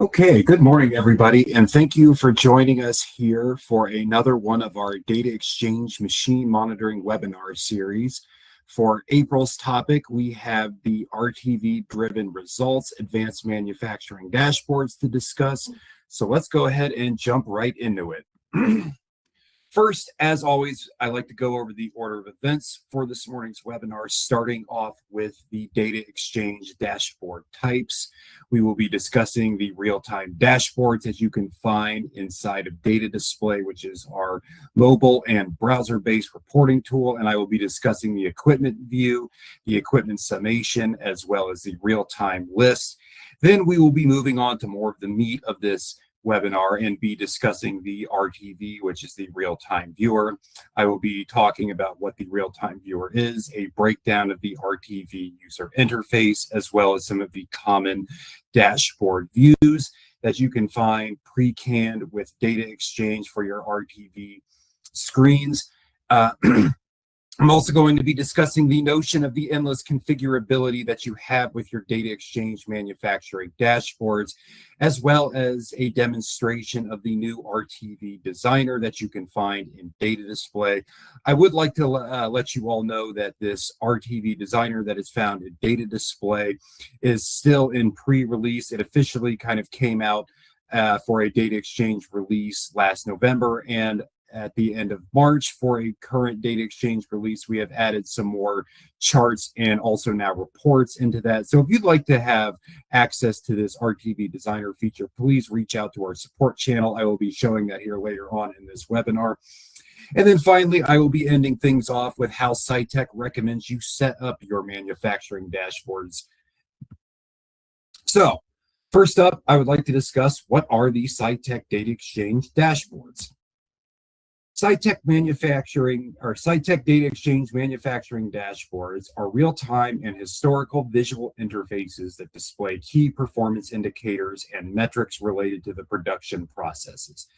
Okay, good morning, everybody, and thank you for joining us here for another one of our Data Exchange Machine Monitoring webinar series. For April's topic, we have the RTV-driven results, advanced manufacturing dashboards to discuss. So let's go ahead and jump right into it. First, as always, I like to go over the order of events for this morning's webinar, starting off with the Data Exchange dashboard types. We will be discussing the real-time dashboards that you can find inside of Data Display, which is our mobile and browser-based reporting tool, and I will be discussing the equipment view, the equipment summation, as well as the real-time list. Then we will be moving on to more of the meat of this webinar and be discussing the RTV, which is the real-time viewer. I will be talking about what the real-time viewer is, a breakdown of the RTV user interface, as well as some of the common dashboard views that you can find pre-canned with Data Exchange for your RTV screens. I'm also going to be discussing the notion of the endless configurability that you have with your Data Exchange manufacturing dashboards, as well as a demonstration of the new RTV Designer that you can find in Data Display. I would like to let you all know that this RTV Designer that is found in Data Display is still in pre-release. It officially kind of came out for a Data Exchange release last November, and at the end of March for a current Data Exchange release, we have added some more charts and also now reports into that. So if you'd like to have access to this RTV Designer feature, please reach out to our support channel. I will be showing that here later on in this webinar. And then finally, I will be ending things off with how Scytec recommends you set up your manufacturing dashboards. So first up, I would like to discuss what are the Scytec Data Exchange dashboards. Scytec Data Exchange manufacturing dashboards are real-time and historical visual interfaces that display key performance indicators and metrics related to the production processes.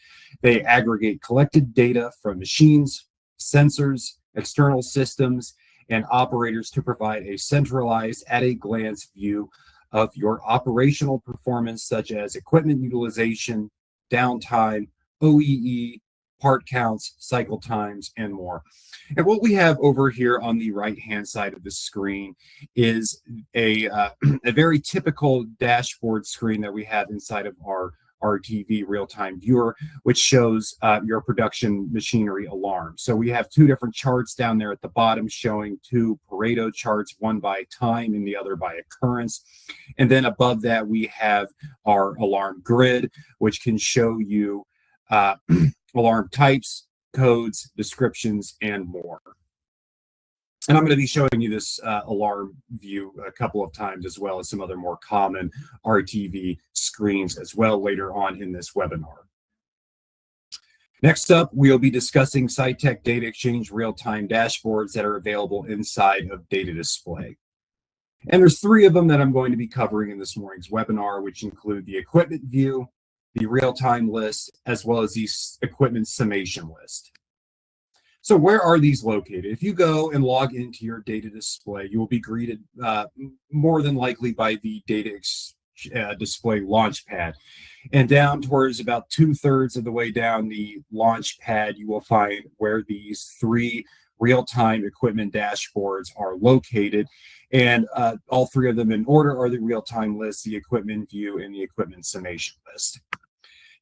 They aggregate collected data from machines, sensors, external systems, and operators to provide a centralized, at-a-glance view of your operational performance, such as equipment utilization, downtime, OEE, part counts, cycle times, and more. And what we have over here on the right-hand side of the screen is a very typical dashboard screen that we have inside of our RTV real-time viewer, which shows your production machinery alarm. So we have two different charts down there at the bottom showing two Pareto charts, one by time and the other by occurrence. And then above that, we have our alarm grid, which can show you alarm types, codes, descriptions, and more. And I'm going to be showing you this alarm view a couple of times, as well as some other more common RTV screens as well later on in this webinar. Next up, we'll be discussing Scytec Data Exchange real-time dashboards that are available inside of Data Display. And there's three of them that I'm going to be covering in this morning's webinar, which include the equipment view, the real-time list, as well as the equipment summation list. So where are these located? If you go and log into your Data Display, you will be greeted more than likely by the Data Display Launchpad. And down towards about 2/3 of the way down the Launchpad, you will find where these three real-time equipment dashboards are located. And all three of them in order are the real-time list, the equipment view, and the equipment summation list.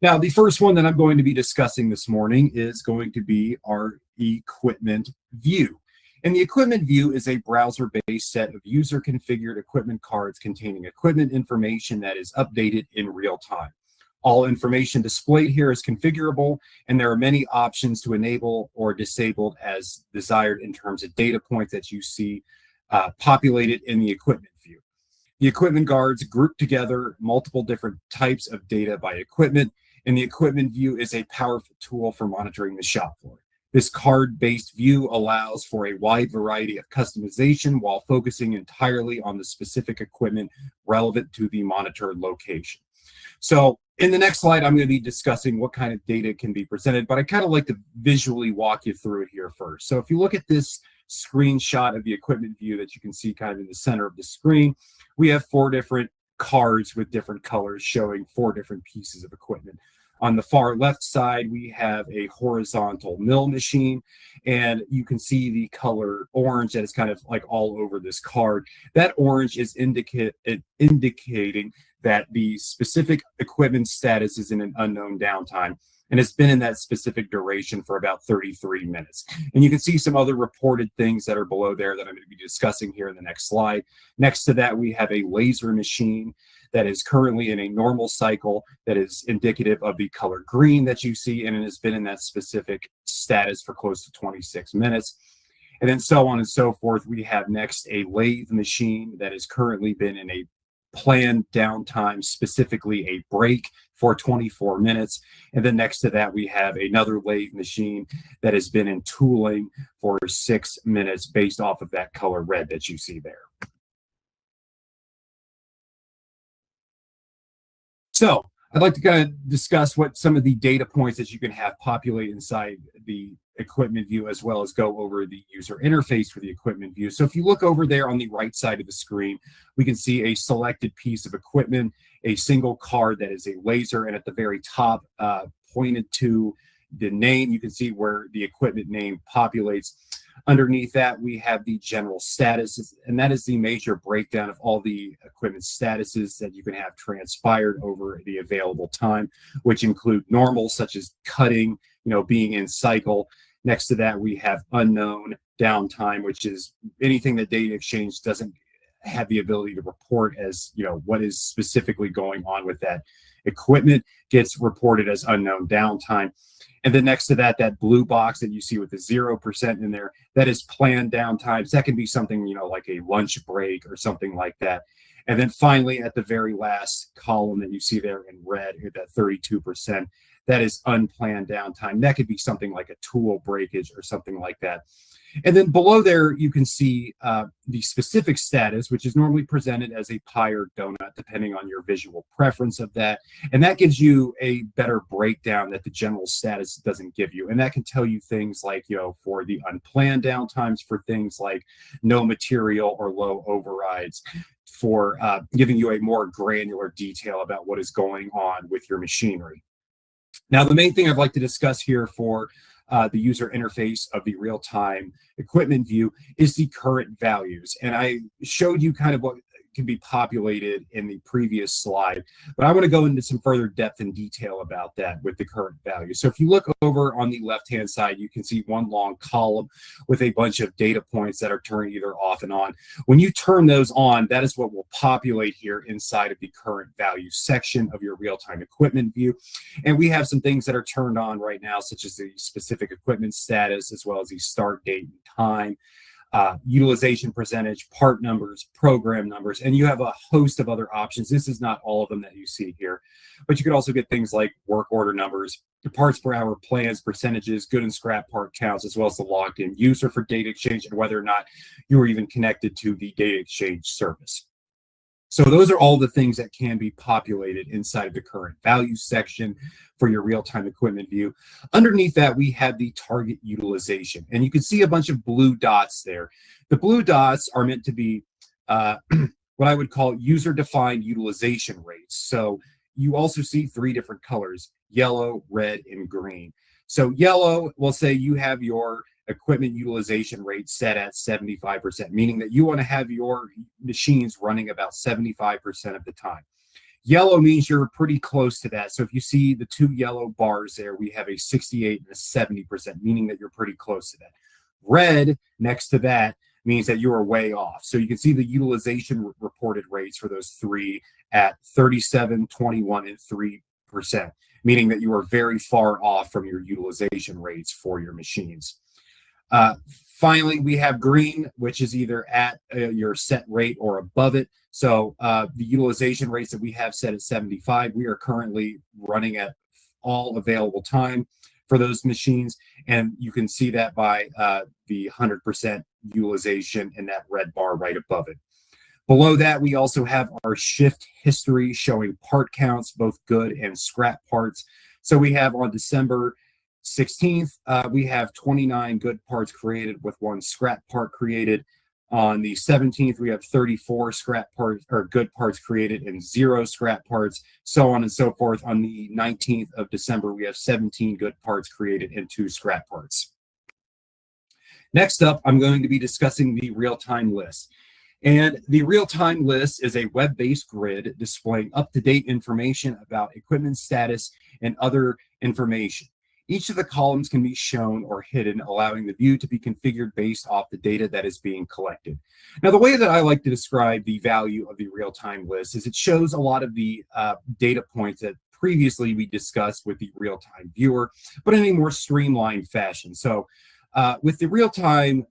Now, the first one that I'm going to be discussing this morning is going to be our equipment view. And the equipment view is a browser-based set of user-configured equipment cards containing equipment information that is updated in real time. All information displayed here is configurable, and there are many options to enable or disable as desired in terms of data points that you see populated in the equipment view. The equipment guards group together multiple different types of data by equipment, and the equipment view is a powerful tool for monitoring the shop floor. This card-based view allows for a wide variety of customization while focusing entirely on the specific equipment relevant to the monitored location. So in the next slide, I'm going to be discussing what kind of data can be presented, but I kind of like to visually walk you through it here first. So if you look at this screenshot of the equipment view that you can see kind of in the center of the screen, we have four different cards with different colors showing 4 different pieces of equipment. On the far left side, we have a horizontal mill machine, and you can see the color orange that is kind of like all over this card. That orange is indicating that the specific equipment status is in an unknown downtime, and it's been in that specific duration for about 33 minutes. And you can see some other reported things that are below there that I'm going to be discussing here in the next slide. Next to that, we have a laser machine that is currently in a normal cycle that is indicative of the color green that you see, and it has been in that specific status for close to 26 minutes. And then so on and so forth. We have next a lathe machine that has currently been in a planned downtime, specifically a break for 24 minutes. And then next to that, we have another lathe machine that has been in tooling for 6 minutes based off of that color red that you see there. So I'd like to kind of discuss what some of the data points that you can have populate inside the equipment view, as well as go over the user interface for the equipment view. So if you look over there on the right side of the screen, we can see a selected piece of equipment, a single card that is a laser, and at the very top, pointed to the name, you can see where the equipment name populates. Underneath that, we have the general status, and that is the major breakdown of all the equipment statuses that you can have transpired over the available time, which include normal, such as cutting, being in cycle. Next to that, we have unknown downtime, which is anything that DataXchange doesn't have the ability to report as, what is specifically going on with that equipment gets reported as unknown downtime. And then next to that, that blue box that you see with the 0% in there, that is planned downtimes. That can be something, like a lunch break or something like that. And then finally, at the very last column that you see there in red, that 32%, that is unplanned downtime. That could be something like a tool breakage or something like that. And then below there, you can see the specific status, which is normally presented as a pie or donut, depending on your visual preference of that. And that gives you a better breakdown that the general status doesn't give you. And that can tell you things like, for the unplanned downtimes, for things like no material or low overrides, for giving you a more granular detail about what is going on with your machinery. Now, the main thing I'd like to discuss here for the user interface of the real-time equipment view is the current values. And I showed you kind of what can be populated in the previous slide, but I want to go into some further depth and detail about that with the current value. So if you look over on the left-hand side, you can see one long column with a bunch of data points that are turned either off and on. When you turn those on, that is what will populate here inside of the current value section of your real-time equipment view. And we have some things that are turned on right now, such as the specific equipment status, as well as the start date and time, utilization percentage, part numbers, program numbers, and you have a host of other options. This is not all of them that you see here, but you could also get things like work order numbers, the parts per hour plans, percentages, good and scrap part counts, as well as the logged in user for DataXchange and whether or not you are even connected to the DataXchange service. So those are all the things that can be populated inside of the current value section for your real-time equipment view. Underneath that, we have the target utilization, and you can see a bunch of blue dots there. The blue dots are meant to be what I would call user-defined utilization rates. So you also see 3 different colors: yellow, red, and green. So yellow, we'll say you have your equipment utilization rate set at 75%, meaning that you want to have your machines running about 75% of the time. Yellow means you're pretty close to that. So if you see the 2 yellow bars there, we have a 68 and a 70%, meaning that you're pretty close to that. Red next to that means that you are way off. So you can see the utilization reported rates for those 3 at 37, 21, and 3%, meaning that you are very far off from your utilization rates for your machines. Finally, we have green, which is either at your set rate or above it. So the utilization rates that we have set at 75, we are currently running at all available time for those machines. And you can see that by the 100% utilization in that red bar right above it. Below that, we also have our shift history showing part counts, both good and scrap parts. So we have on December 16th, we have 29 good parts created with 1 scrap part created. On the 17th, we have 34 scrap parts or good parts created and 0 scrap parts, so on and so forth. On the 19th of December, we have 17 good parts created and 2 scrap parts. Next up, I'm going to be discussing the real-time list. And the real-time list is a web-based grid displaying up-to-date information about equipment status and other information. Each of the columns can be shown or hidden, allowing the view to be configured based off the data that is being collected. Now, the way that I like to describe the value of the real-time list is it shows a lot of the data points that previously we discussed with the real-time viewer, but in a more streamlined fashion. So with the real-time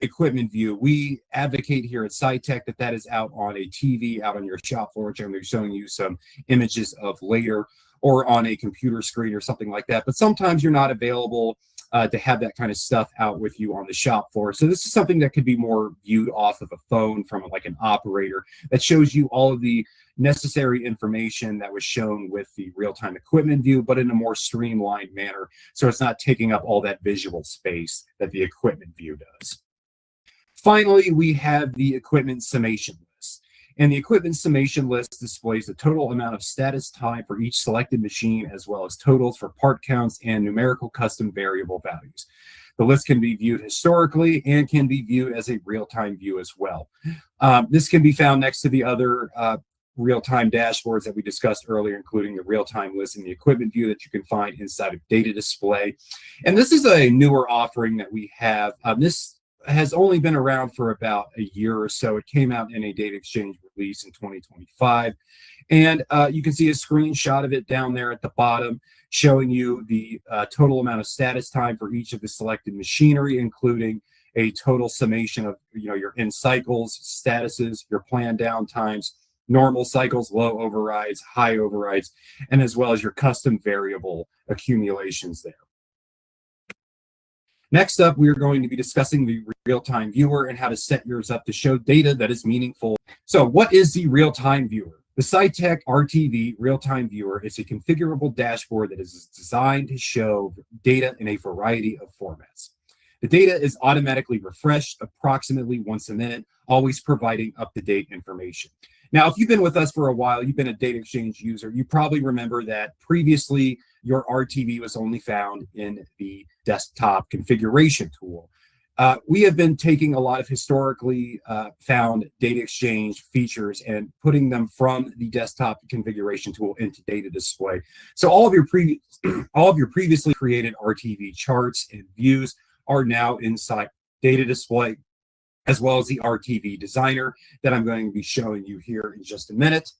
equipment view, we advocate here at Scytec that is out on a TV, out on your shop floor, which I'm going to be showing you some images of later, or on a computer screen or something like that. But sometimes you're not available to have that kind of stuff out with you on the shop floor. So this is something that could be more viewed off of a phone from like an operator that shows you all of the necessary information that was shown with the real-time equipment view, but in a more streamlined manner. So it's not taking up all that visual space that the equipment view does. Finally, we have the equipment summation list. And the equipment summation list displays the total amount of status time for each selected machine, as well as totals for part counts and numerical custom variable values. The list can be viewed historically and can be viewed as a real-time view as well. This can be found next to the other real-time dashboards that we discussed earlier, including the real-time list and the equipment view that you can find inside of Data Display. And this is a newer offering that we have. This has only been around for about a year or so. It came out in a DataXchange release in 2025. And you can see a screenshot of it down there at the bottom, showing you the total amount of status time for each of the selected machinery, including a total summation of your in cycles, statuses, your planned downtimes, normal cycles, low overrides, high overrides, and as well as your custom variable accumulations there. Next up, we are going to be discussing the real-time viewer and how to set yours up to show data that is meaningful. So what is the real-time viewer? The Scytec RTV real-time viewer is a configurable dashboard that is designed to show data in a variety of formats. The data is automatically refreshed approximately once a minute, always providing up-to-date information. Now, if you've been with us for a while, you've been a DataXchange user, you probably remember that previously your RTV was only found in the desktop configuration tool. We have been taking a lot of historically found DataXchange features and putting them from the desktop configuration tool into Data Display. So all of your previously created RTV charts and views are now inside Data Display, as well as the RTV Designer that I'm going to be showing you here in just a minute.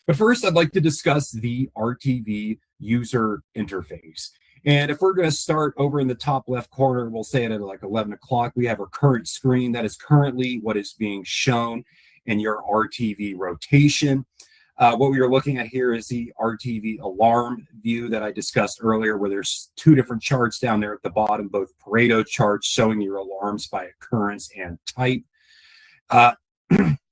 But first, I'd like to discuss the RTV user interface. And if we're going to start over in the top left corner, we'll say it at like 11 o'clock, we have our current screen. That is currently what is being shown in your RTV rotation. What we are looking at here is the RTV alarm view that I discussed earlier, where there's 2 different charts down there at the bottom, both Pareto charts showing your alarms by occurrence and type.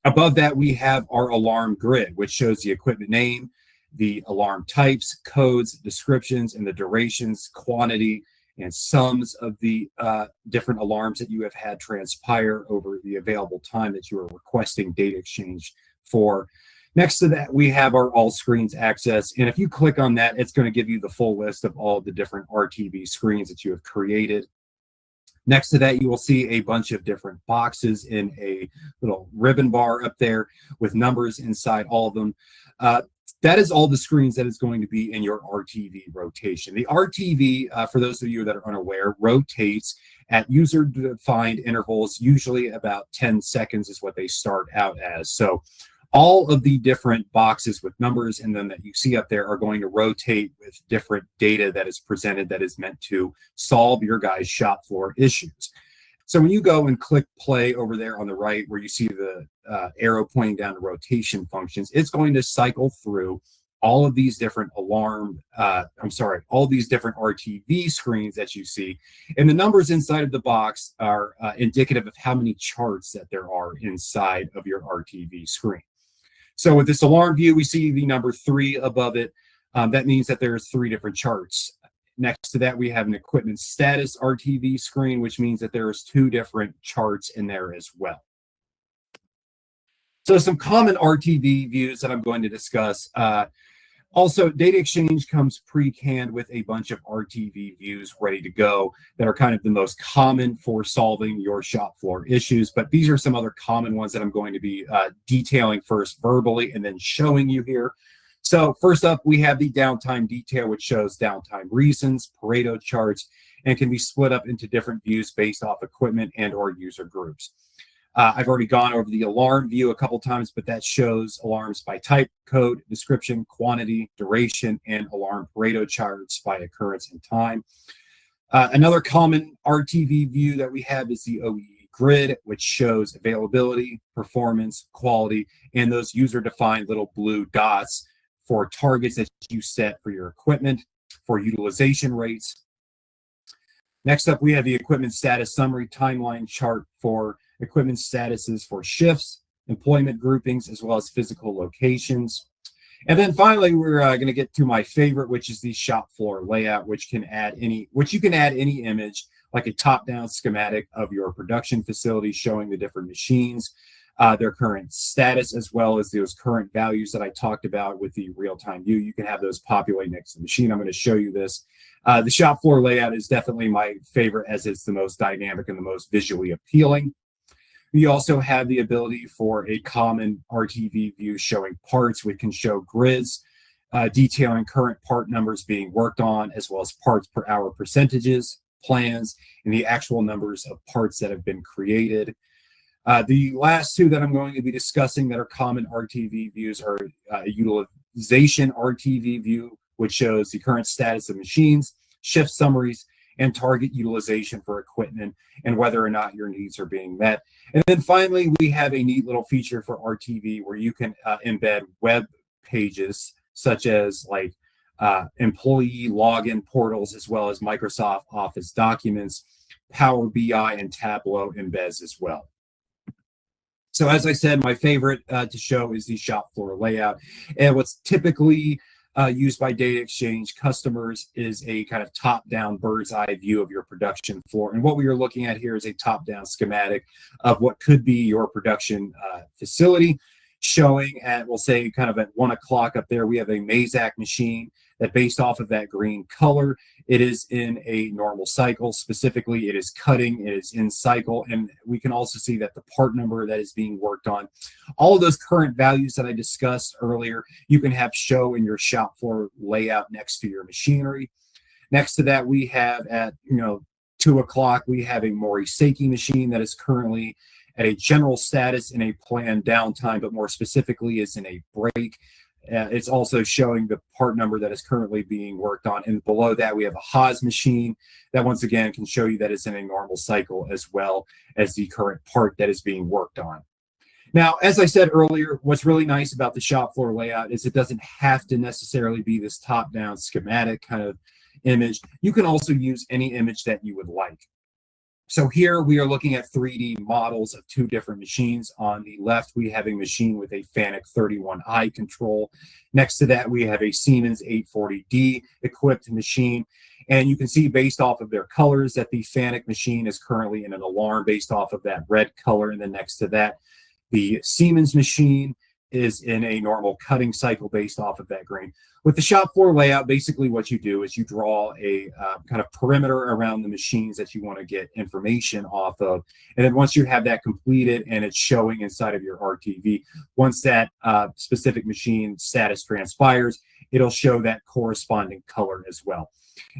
Above that, we have our alarm grid, which shows the equipment name, the alarm types, codes, descriptions, and the durations, quantity, and sums of the different alarms that you have had transpire over the available time that you are requesting DataXchange for. Next to that, we have our all screens access. And if you click on that, it's going to give you the full list of all the different RTV screens that you have created. Next to that, you will see a bunch of different boxes in a little ribbon bar up there with numbers inside all of them. That is all the screens that is going to be in your RTV rotation. The RTV, for those of you that are unaware, rotates at user-defined intervals. Usually about 10 seconds is what they start out as. So all of the different boxes with numbers in them that you see up there are going to rotate with different data that is presented that is meant to solve your guys' shop floor issues. So when you go and click play over there on the right where you see the arrow pointing down to rotation functions, it's going to cycle through all of these different all these different RTV screens that you see. And the numbers inside of the box are indicative of how many charts that there are inside of your RTV screen. So with this alarm view, we see the number 3 above it. That means that there's 3 different charts. Next to that, we have an equipment status RTV screen, which means that there's two different charts in there as well. So some common RTV views that I'm going to discuss. Also, DataXchange comes pre-canned with a bunch of RTV views ready to go that are kind of the most common for solving your shop floor issues. But these are some other common ones that I'm going to be detailing first verbally and then showing you here. So first up, we have the downtime detail, which shows downtime reasons, Pareto charts, and can be split up into different views based off equipment and or user groups. I've already gone over the alarm view a couple times, but that shows alarms by type, code, description, quantity, duration, and alarm Pareto charts by occurrence and time. Another common RTV view that we have is the OEE grid, which shows availability, performance, quality, and those user-defined little blue dots for targets that you set for your equipment, for utilization rates. Next up, we have the equipment status summary timeline chart for equipment statuses for shifts, employment groupings, as well as physical locations. And then finally, we're going to get to my favorite, which is the shop floor layout, which you can add any image, like a top-down schematic of your production facility showing the different machines, their current status, as well as those current values that I talked about with the real-time view. You can have those populate next to the machine. I'm going to show you this. The shop floor layout is definitely my favorite, as it's the most dynamic and the most visually appealing. We also have the ability for a common RTV view showing parts. We can show grids detailing current part numbers being worked on, as well as parts per hour percentages, plans, and the actual numbers of parts that have been created. The last two that I'm going to be discussing that are common RTV views are a utilization RTV view, which shows the current status of machines, shift summaries, and target utilization for equipment and whether or not your needs are being met. And then finally, we have a neat little feature for RTV where you can embed web pages such as like employee login portals, as well as Microsoft Office documents, Power BI, and Tableau embeds as well. So as I said, my favorite to show is the shop floor layout. And what's typically used by DataXchange customers is a kind of top-down bird's eye view of your production floor. And what we are looking at here is a top-down schematic of what could be your production facility, showing at, we'll say kind of at 1 o'clock up there, we have a Mazak machine that, based off of that green color, it is in a normal cycle. Specifically, it is cutting, it is in cycle, and we can also see that the part number that is being worked on. All of those current values that I discussed earlier, you can have show in your shop floor layout next to your machinery. Next to that, we have at 2 o'clock, we have a Morisaki machine that is currently at a general status in a planned downtime, but more specifically is in a break. It's also showing the part number that is currently being worked on. And below that, we have a Haas machine that, once again, can show you that it's in a normal cycle, as well as the current part that is being worked on. Now, as I said earlier, what's really nice about the shop floor layout is it doesn't have to necessarily be this top-down schematic kind of image. You can also use any image that you would like. So here we are looking at 3D models of two different machines. On the left, we have a machine with a FANUC 31i control. Next to that, we have a Siemens 840D equipped machine. And you can see, based off of their colors, that the FANUC machine is currently in an alarm based off of that red color. And then next to that, the Siemens machine is in a normal cutting cycle based off of that green. With the shop floor layout, basically what you do is you draw a kind of perimeter around the machines that you want to get information off of. And then once you have that completed and it's showing inside of your RTV, once that specific machine status transpires, it'll show that corresponding color as well.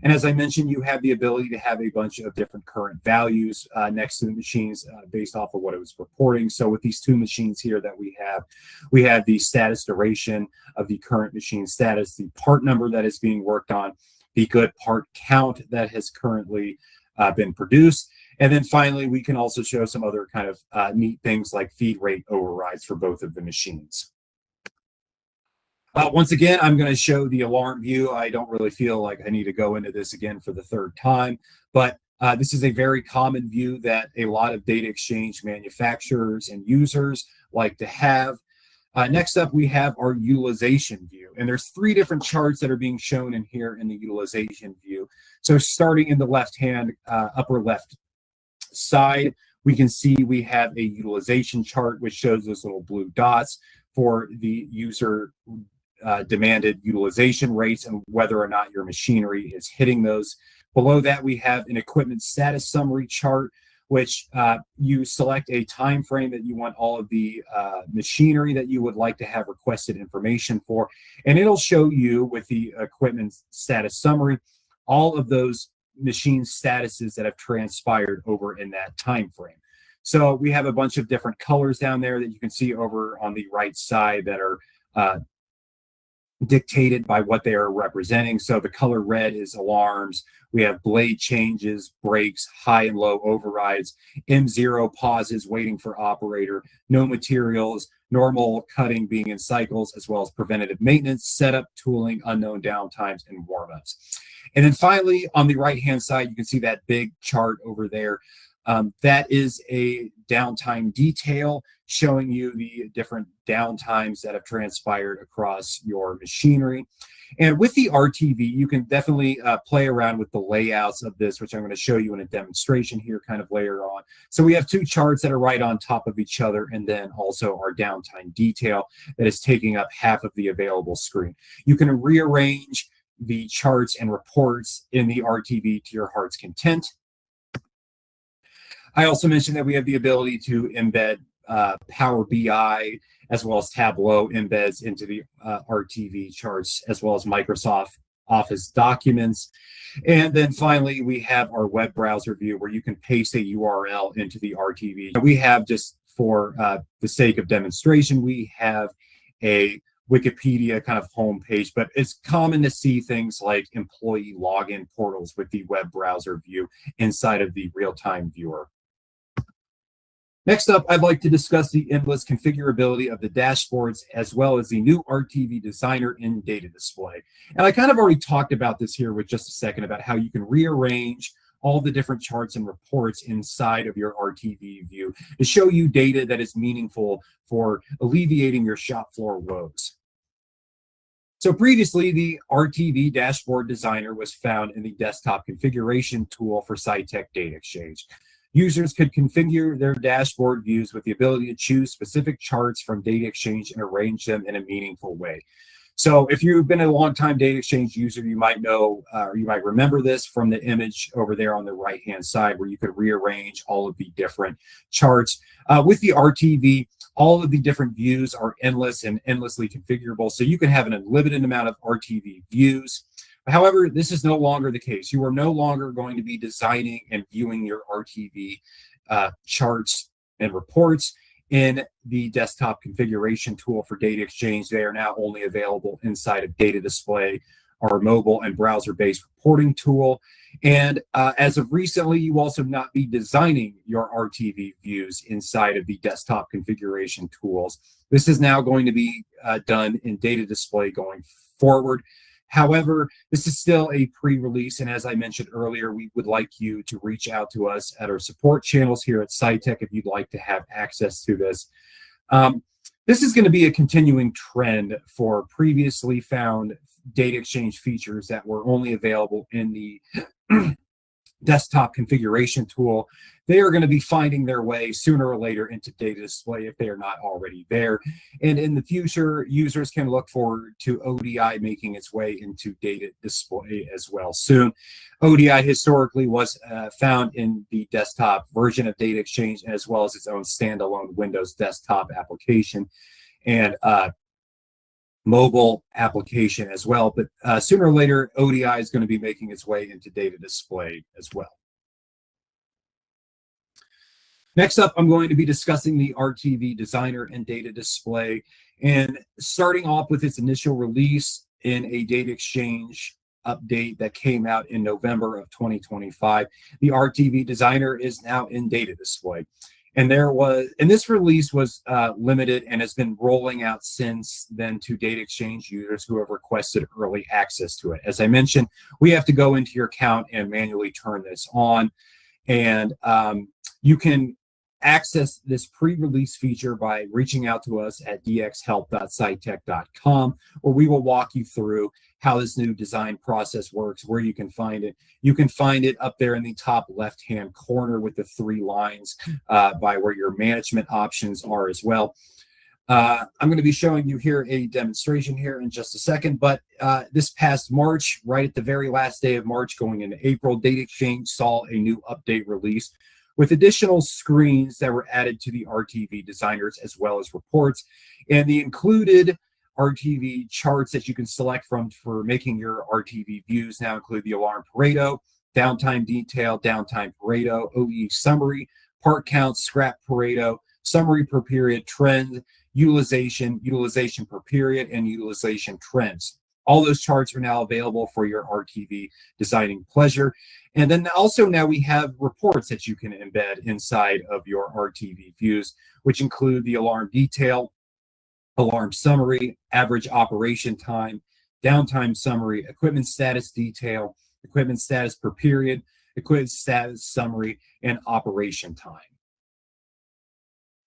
And as I mentioned, you have the ability to have a bunch of different current values next to the machines based off of what it was reporting. So with these two machines here that we have the status duration of the current machine status, the part number that is being worked on, the good part count that has currently been produced. And then finally, we can also show some other kind of neat things like feed rate overrides for both of the machines. Once again, I'm going to show the alarm view. I don't really feel like I need to go into this again for the third time, but this is a very common view that a lot of DataXchange manufacturers and users like to have. Next up, we have our utilization view. And there's three different charts that are being shown in here in the utilization view. So starting in the left-hand upper left side, we can see we have a utilization chart, which shows those little blue dots for the user demanded utilization rates and whether or not your machinery is hitting those. Below that, we have an equipment status summary chart, which you select a time frame that you want all of the machinery that you would like to have requested information for, and it'll show you with the equipment status summary all of those machine statuses that have transpired over in that time frame. So we have a bunch of different colors down there that you can see over on the right side that are dictated by what they are representing. So the color red is alarms. We have blade changes, brakes, high and low overrides, M0 pauses, waiting for operator, no materials, normal cutting being in cycles, as well as preventative maintenance, setup, tooling, unknown downtimes, and warm-ups. And then finally, on the right-hand side, you can see that big chart over there. That is a downtime detail showing you the different downtimes that have transpired across your machinery. And with the RTV, you can definitely play around with the layouts of this, which I'm going to show you in a demonstration here kind of later on. So we have two charts that are right on top of each other, and then also our downtime detail that is taking up half of the available screen. You can rearrange the charts and reports in the RTV to your heart's content. I also mentioned that we have the ability to embed Power BI as well as Tableau embeds into the RTV charts, as well as Microsoft Office documents. And then finally, we have our web browser view where you can paste a URL into the RTV. We have, just for the sake of demonstration, we have a Wikipedia kind of homepage, but it's common to see things like employee login portals with the web browser view inside of the real-time viewer. Next up, I'd like to discuss the endless configurability of the dashboards as well as the new RTV Designer in data display. And I kind of already talked about this here with just a second about how you can rearrange all the different charts and reports inside of your RTV view to show you data that is meaningful for alleviating your shop floor woes. So previously, the RTV Dashboard Designer was found in the desktop configuration tool for Scytec DataXchange. Users could configure their dashboard views with the ability to choose specific charts from DataXchange and arrange them in a meaningful way. So if you've been a long-time DataXchange user, you might know, or you might remember this from the image over there on the right-hand side where you could rearrange all of the different charts. With the RTV, all of the different views are endless and endlessly configurable, so you can have an unlimited amount of RTV views. However, this is no longer the case. You are no longer going to be designing and viewing your RTV charts and reports in the desktop configuration tool for DataXchange. They are now only available inside of Data Display, our mobile and browser-based reporting tool. And as of recently, you also not be designing your RTV views inside of the desktop configuration tools. This is now going to be done in Data Display going forward. However, this is still a pre-release, and as I mentioned earlier, we would like you to reach out to us at our support channels here at Scytec if you'd like to have access to this. This is going to be a continuing trend for previously found DataXchange features that were only available in the desktop configuration tool. They are going to be finding their way sooner or later into Data Display if they are not already there. And in the future, users can look forward to ODI making its way into Data Display as well soon. ODI historically was found in the desktop version of DataXchange, as well as its own standalone Windows desktop application and mobile application as well. But sooner or later, ODI is going to be making its way into Data Display as well. Next up, I'm going to be discussing the RTV Designer and Data Display, and starting off with its initial release in a DataXchange update that came out in November of 2025. The RTV Designer is now in Data Display. And this release was limited and has been rolling out since then to DataXchange users who have requested early access to it. As I mentioned, we have to go into your account and manually turn this on. And you can access this pre-release feature by reaching out to us at dxhelp.scytec.com, where we will walk you through how this new design process works, where you can find it. You can find it up there in the top left-hand corner with the 3 lines by where your management options are as well. I'm going to be showing you here a demonstration here in just a second, but this past March, right at the very last day of March going into April, DataXchange saw a new update release with additional screens that were added to the RTV designers as well as reports, and the included RTV charts that you can select from for making your RTV views now include the alarm Pareto, downtime detail, downtime Pareto, OE summary, part count, scrap Pareto, summary per period, trend, utilization per period, and utilization trends. All those charts are now available for your RTV designing pleasure. And then also now we have reports that you can embed inside of your RTV views, which include the alarm detail, alarm summary, average operation time, downtime summary, equipment status detail, equipment status per period, equipment status summary, and operation time.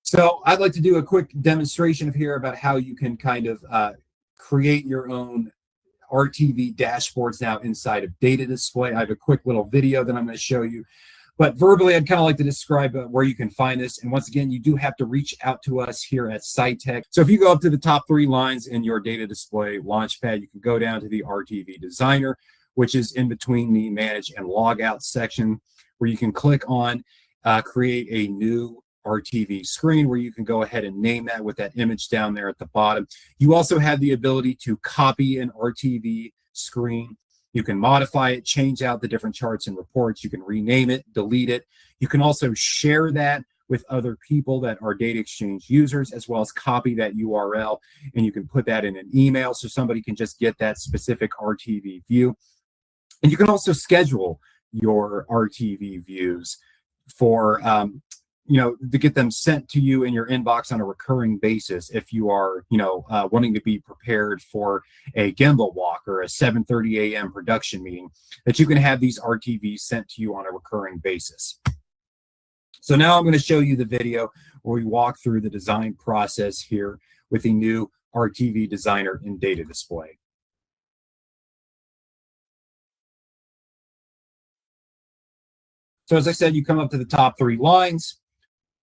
So I'd like to do a quick demonstration of here about how you can kind of create your own RTV dashboards now inside of Data Display. I have a quick little video that I'm going to show you, but verbally I'd kind of like to describe where you can find this. And once again, you do have to reach out to us here at Scytec. So if you go up to the top 3 lines in your Data Display Launchpad, you can go down to the RTV Designer, which is in between the Manage and Logout section, where you can click on create a new RTV screen, where you can go ahead and name that with that image down there at the bottom. You also have the ability to copy an RTV screen. You can modify it, change out the different charts and reports. You can rename it, delete it. You can also share that with other people that are DataXchange users, as well as copy that URL, and you can put that in an email so somebody can just get that specific RTV view. And you can also schedule your RTV views for to get them sent to you in your inbox on a recurring basis if you are, wanting to be prepared for a Gemba walk or a 7:30 a.m. production meeting, that you can have these RTVs sent to you on a recurring basis. So now I'm going to show you the video where we walk through the design process here with the new RTV Designer in Data Display. So as I said, you come up to the top 3 lines.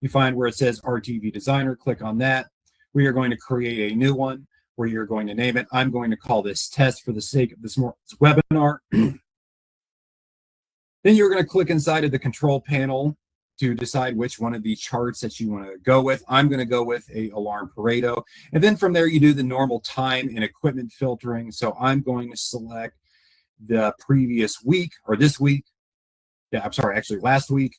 You find where it says RTV Designer, click on that. We are going to create a new one where you're going to name it. I'm going to call this test for the sake of this webinar. Then you're going to click inside of the control panel to decide which one of these charts that you want to go with. I'm going to go with a alarm Pareto. And then from there, you do the normal time and equipment filtering. So I'm going to select the previous week or this week. Yeah, I'm sorry, actually last week.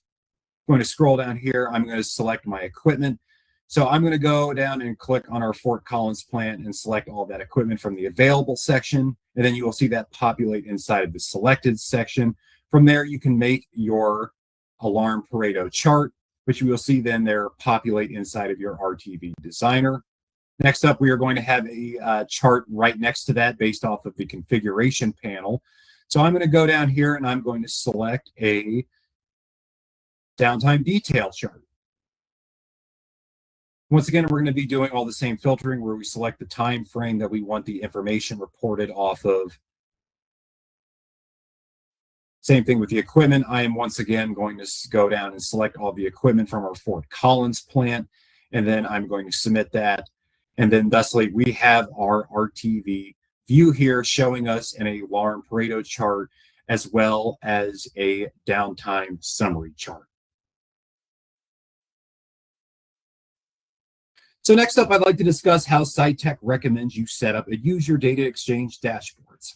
I'm going to scroll down here. I'm going to select my equipment. So I'm going to go down and click on our Fort Collins plant and select all that equipment from the available section. And then you will see that populate inside of the selected section. From there, you can make your alarm Pareto chart, which you will see then there populate inside of your RTV Designer. Next up, we are going to have a chart right next to that based off of the configuration panel. So I'm going to go down here and I'm going to select a downtime detail chart. Once again, we're going to be doing all the same filtering where we select the time frame that we want the information reported off of. Same thing with the equipment. I am once again going to go down and select all the equipment from our Fort Collins plant, and then I'm going to submit that. And then thusly, we have our RTV view here showing us an alarm Pareto chart as well as a downtime summary chart. So next up, I'd like to discuss how Scytec recommends you set up and use your DataXchange dashboards.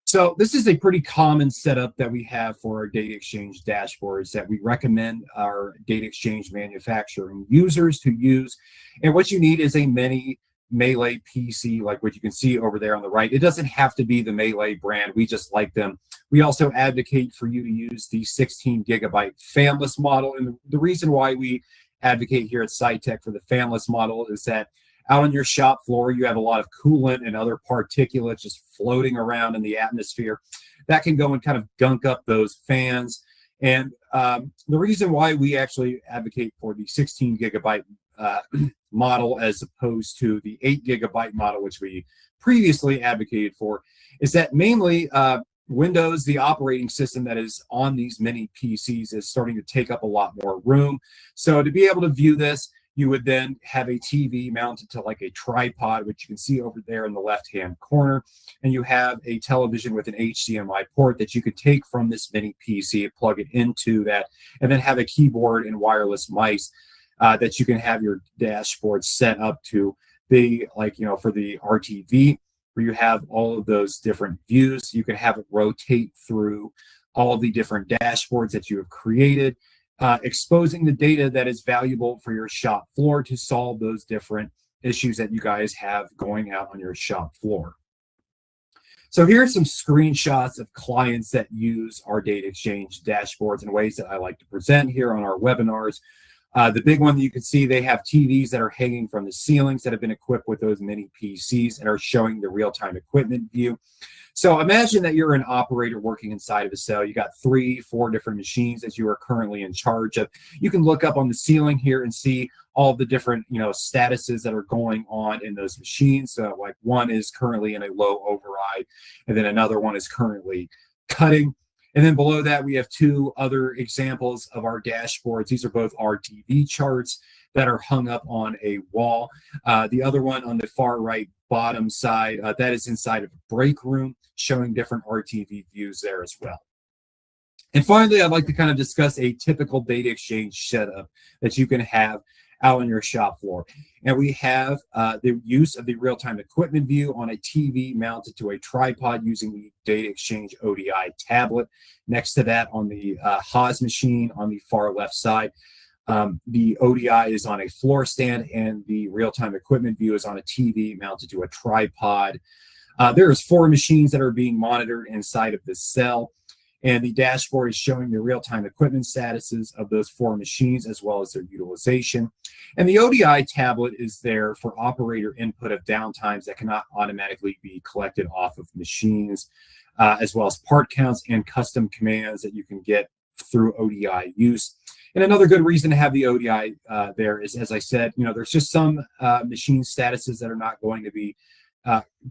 So this is a pretty common setup that we have for our DataXchange dashboards that we recommend our DataXchange manufacturing users to use. And what you need is a mini Melee PC, like what you can see over there on the right. It doesn't have to be the Melee brand. We just like them. We also advocate for you to use the 16 gigabyte fanless model. And the reason why we advocate here at Scytec for the fanless model is that out on your shop floor, you have a lot of coolant and other particulates just floating around in the atmosphere that can go and kind of gunk up those fans. And The reason why we actually advocate for the 16 gigabyte model as opposed to the 8 gigabyte model, which we previously advocated for, is that mainly Windows, the operating system that is on these mini PCs, is starting to take up a lot more room. So to be able to view this, you would then have a TV mounted to like a tripod, which you can see over there in the left-hand corner. And you have a television with an HDMI port that you could take from this mini PC, plug it into that, and then have a keyboard and wireless mice that you can have your dashboard set up to be like, for the RTV, where you have all of those different views. You can have it rotate through all the different dashboards that you have created, exposing the data that is valuable for your shop floor to solve those different issues that you guys have going out on your shop floor. So here are some screenshots of clients that use our DataXchange dashboards in ways that I like to present here on our webinars. The big one that you can see, they have TVs that are hanging from the ceilings that have been equipped with those mini PCs and are showing the real-time equipment view. So imagine that you're an operator working inside of a cell. You got 3-4 different machines that you are currently in charge of. You can look up on the ceiling here and see all the different, statuses that are going on in those machines. So like one is currently in a low override, and then another one is currently cutting. And then below that, we have 2 other examples of our dashboards. These are both RTV charts that are hung up on a wall. The other one on the far right bottom side, that is inside of a break room, showing different RTV views there as well. And finally, I'd like to kind of discuss a typical DataXchange setup that you can have out on your shop floor. And we have the use of the real-time equipment view on a TV mounted to a tripod using the DataXchange ODI tablet. Next to that, on the Haas machine on the far left side, the ODI is on a floor stand, and the real-time equipment view is on a TV mounted to a tripod. There's 4 machines that are being monitored inside of this cell, and the dashboard is showing the real-time equipment statuses of those 4 machines as well as their utilization. And the ODI tablet is there for operator input of downtimes that cannot automatically be collected off of machines, as well as part counts and custom commands that you can get through ODI use. And another good reason to have the ODI there is, as I said, there's just some machine statuses that are not going to be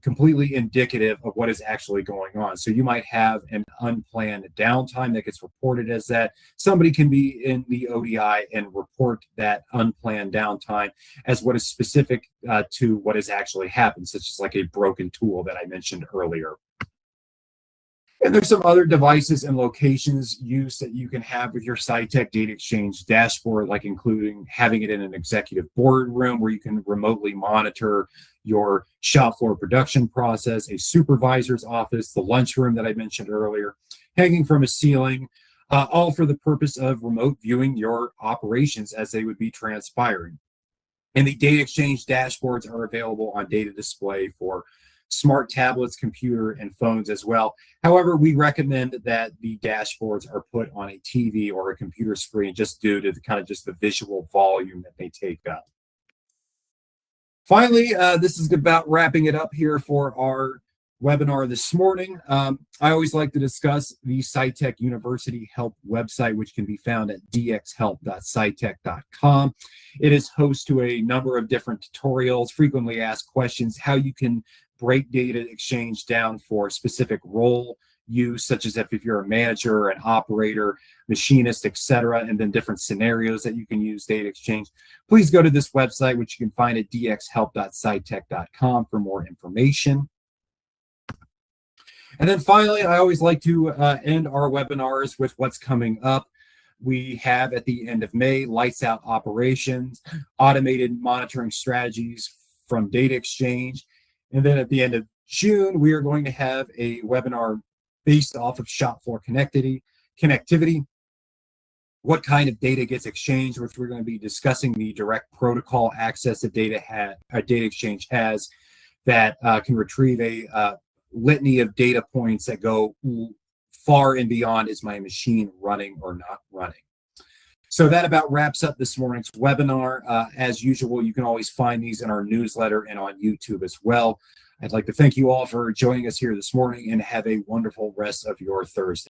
completely indicative of what is actually going on. So you might have an unplanned downtime that gets reported as that. Somebody can be in the ODI and report that unplanned downtime as what is specific to what has actually happened, such as like a broken tool that I mentioned earlier. And there's some other devices and locations used that you can have with your Scytec DataXchange dashboard, like including having it in an executive boardroom where you can remotely monitor your shop floor production process, a supervisor's office, the lunchroom that I mentioned earlier, hanging from a ceiling, all for the purpose of remote viewing your operations as they would be transpiring. And the DataXchange dashboards are available on data display for smart tablets, computer, and phones as well. However, we recommend that the dashboards are put on a TV or a computer screen just due to the visual volume that they take up. Finally, this is about wrapping it up here for our webinar this morning. I always like to discuss the Scytec University Help website, which can be found at dxhelp.scytec.com. It is host to a number of different tutorials, frequently asked questions, how you can break data exchange down for specific role use, such as if you're a manager, an operator, machinist, etc., and then different scenarios that you can use data exchange. Please go to this website, which you can find at dxhelp.scytec.com for more information. And then finally, I always like to end our webinars with what's coming up. We have at the end of May, lights out operations, automated monitoring strategies from DataXchange. And then at the end of June, we are going to have a webinar based off of shop floor connectivity, what kind of data gets exchanged, which we're going to be discussing the direct protocol access that DataXchange has that can retrieve a litany of data points that go far and beyond, is my machine running or not running. So that about wraps up this morning's webinar. As usual, you can always find these in our newsletter and on YouTube as well. I'd like to thank you all for joining us here this morning, and have a wonderful rest of your Thursday.